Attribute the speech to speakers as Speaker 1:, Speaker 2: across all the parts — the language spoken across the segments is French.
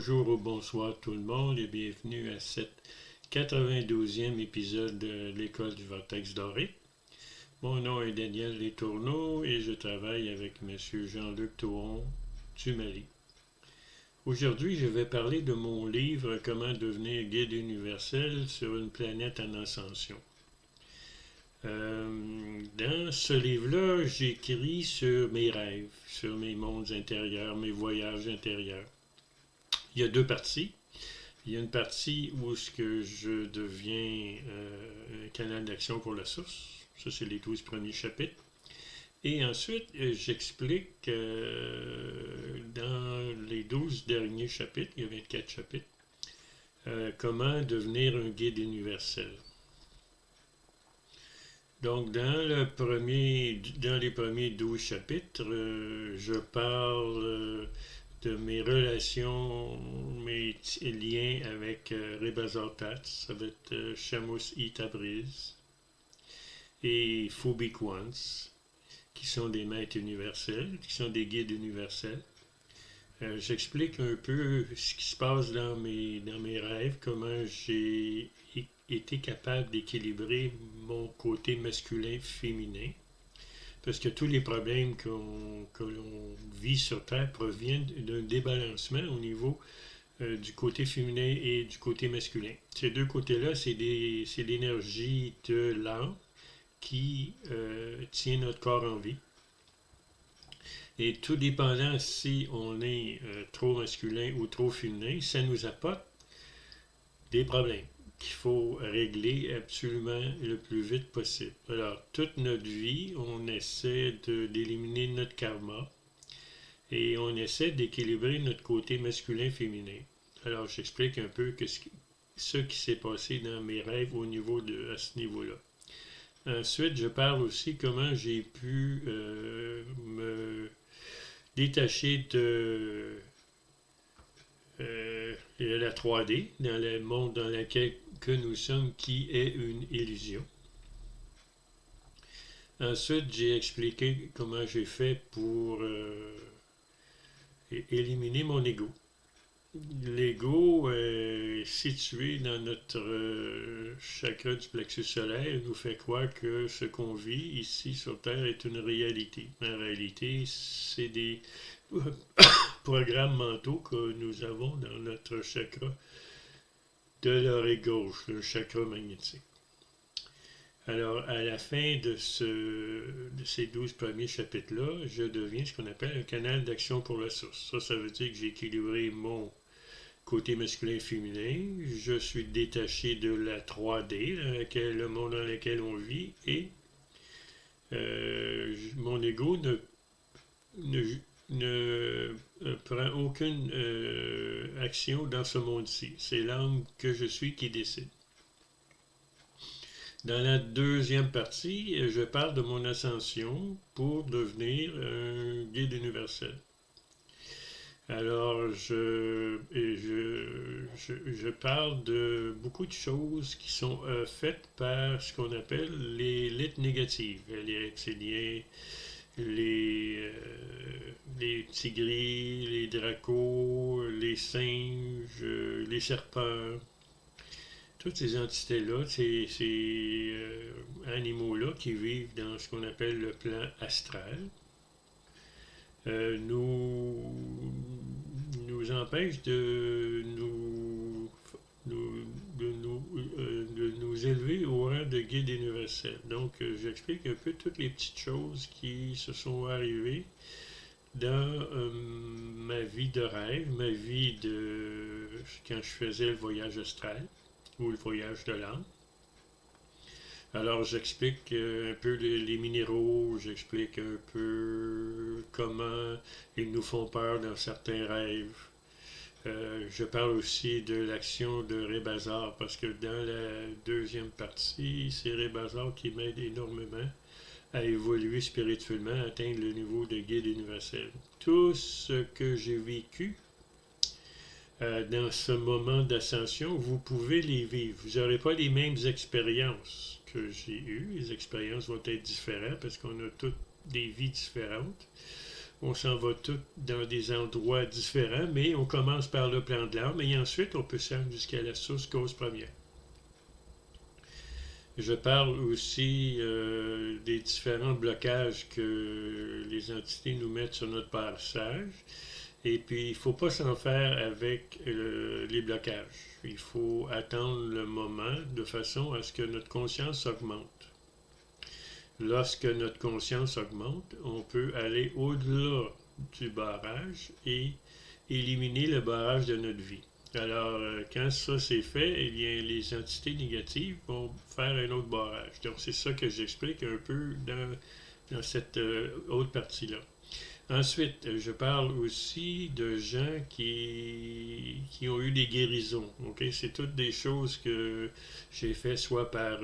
Speaker 1: Bonjour ou bonsoir tout le monde et bienvenue à cette 92e épisode de l'École du Vortex Doré. Mon nom est Daniel Letourneau et je travaille avec M. Jean-Luc Touron du Mali. Aujourd'hui, je vais parler de mon livre Comment devenir guide universel sur une planète en ascension. Dans ce livre-là, j'écris sur mes rêves, sur mes mondes intérieurs, mes voyages intérieurs. Il y a deux parties. Il y a une partie où ce que je deviens un canal d'action pour la source. Ça, c'est les 12 premiers chapitres. Et ensuite, j'explique dans les 12 derniers chapitres, il y a 24 chapitres, comment devenir un guide universel. Donc, dans les premiers 12 chapitres, je parle de mes relations, mes liens avec Rebazar Tats, avec Shamus I Tabriz et Phobik Once, qui sont des maîtres universels, qui sont des guides universels. J'explique un peu ce qui se passe dans mes rêves, comment j'ai été capable d'équilibrer mon côté masculin-féminin. Parce que tous les problèmes que l'on vit sur Terre proviennent d'un débalancement au niveau du côté féminin et du côté masculin. Ces deux côtés-là, c'est l'énergie de l'âme qui tient notre corps en vie. Et tout dépendant si on est trop masculin ou trop féminin, ça nous apporte des problèmes qu'il faut régler absolument le plus vite possible. Alors, toute notre vie, on essaie d'éliminer notre karma et on essaie d'équilibrer notre côté masculin-féminin. Alors, j'explique un peu ce qui s'est passé dans mes rêves à ce niveau-là. Ensuite, je parle aussi comment j'ai pu me détacher de la 3D, dans le monde dans lequel que nous sommes, qui est une illusion. Ensuite, j'ai expliqué comment j'ai fait pour éliminer mon ego. L'ego est situé dans notre chakra du plexus solaire et nous fait croire que ce qu'on vit ici sur Terre est une réalité. En réalité, c'est des programmes mentaux que nous avons dans notre chakra de l'oreille gauche, le chakra magnétique. Alors, à la fin de ces 12 premiers chapitres-là, je deviens ce qu'on appelle un canal d'action pour la source. Ça veut dire que j'ai équilibré mon côté masculin-féminin, je suis détaché de la 3D, le monde dans lequel on vit, et mon ego ne prend aucune action dans ce monde-ci. C'est l'âme que je suis qui décide. Dans la deuxième partie, je parle de mon ascension pour devenir un guide universel. Alors, je parle de beaucoup de choses qui sont faites par ce qu'on appelle les lettres négatives. Les reptiliens, les tigris, les dracos, les singes, les serpents. Toutes ces entités-là, ces animaux-là qui vivent dans ce qu'on appelle le plan astral, nous empêchent de nous élever au rang de guide universel. Donc, j'explique un peu toutes les petites choses qui se sont arrivées dans ma vie de rêve, ma vie de quand je faisais le voyage astral ou le voyage de l'âme. Alors, j'explique un peu les minéraux, j'explique un peu comment ils nous font peur dans certains rêves. Je parle aussi de l'action de Rebazar, parce que dans la deuxième partie, c'est Rebazar qui m'aide énormément à évoluer spirituellement, à atteindre le niveau de guide universel. Tout ce que j'ai vécu dans ce moment d'ascension, vous pouvez les vivre. Vous n'aurez pas les mêmes expériences que j'ai eues. Les expériences vont être différentes parce qu'on a toutes des vies différentes. On s'en va tous dans des endroits différents, mais on commence par le plan de l'âme et ensuite on peut se rendre jusqu'à la source cause première. Je parle aussi des différents blocages que les entités nous mettent sur notre passage. Et puis, il ne faut pas s'en faire avec les blocages. Il faut attendre le moment de façon à ce que notre conscience augmente. Lorsque notre conscience augmente, on peut aller au-delà du barrage et éliminer le barrage de notre vie. Alors, quand ça c'est fait, eh bien, les entités négatives vont faire un autre barrage. Donc, c'est ça que j'explique un peu dans cette autre partie-là. Ensuite, je parle aussi de gens qui ont eu des guérisons. Okay? C'est toutes des choses que j'ai fait soit par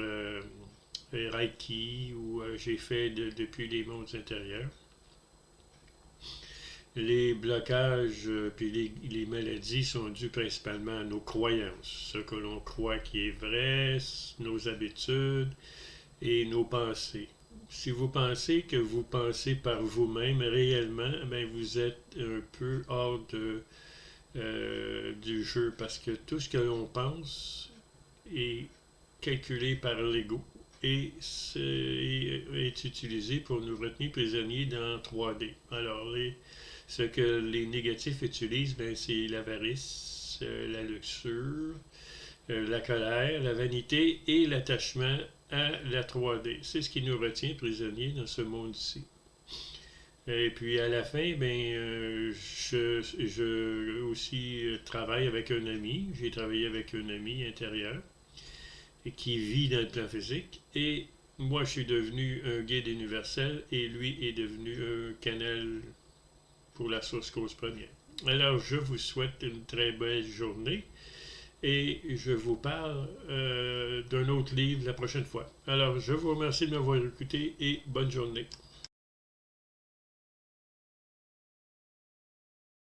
Speaker 1: Reiki ou j'ai fait depuis les mondes intérieurs. Les blocages puis les maladies sont dus principalement à nos croyances, ce que l'on croit qui est vrai, nos habitudes et nos pensées. Si vous pensez que vous pensez par vous-même réellement, ben vous êtes un peu hors du jeu parce que tout ce que l'on pense est calculé par l'ego et est utilisé pour nous retenir prisonniers dans 3D. Alors, ce que les négatifs utilisent, ben, c'est l'avarice, la luxure, la colère, la vanité et l'attachement à la 3D. C'est ce qui nous retient prisonniers dans ce monde-ci. Et puis à la fin, ben, je aussi travaille avec un ami. J'ai travaillé avec un ami intérieur qui vit dans le plan physique. Et moi, je suis devenu un guide universel et lui est devenu un canal pour la source cause première. Alors, je vous souhaite une très belle journée et je vous parle d'un autre livre la prochaine fois. Alors, je vous remercie de m'avoir écouté et bonne journée.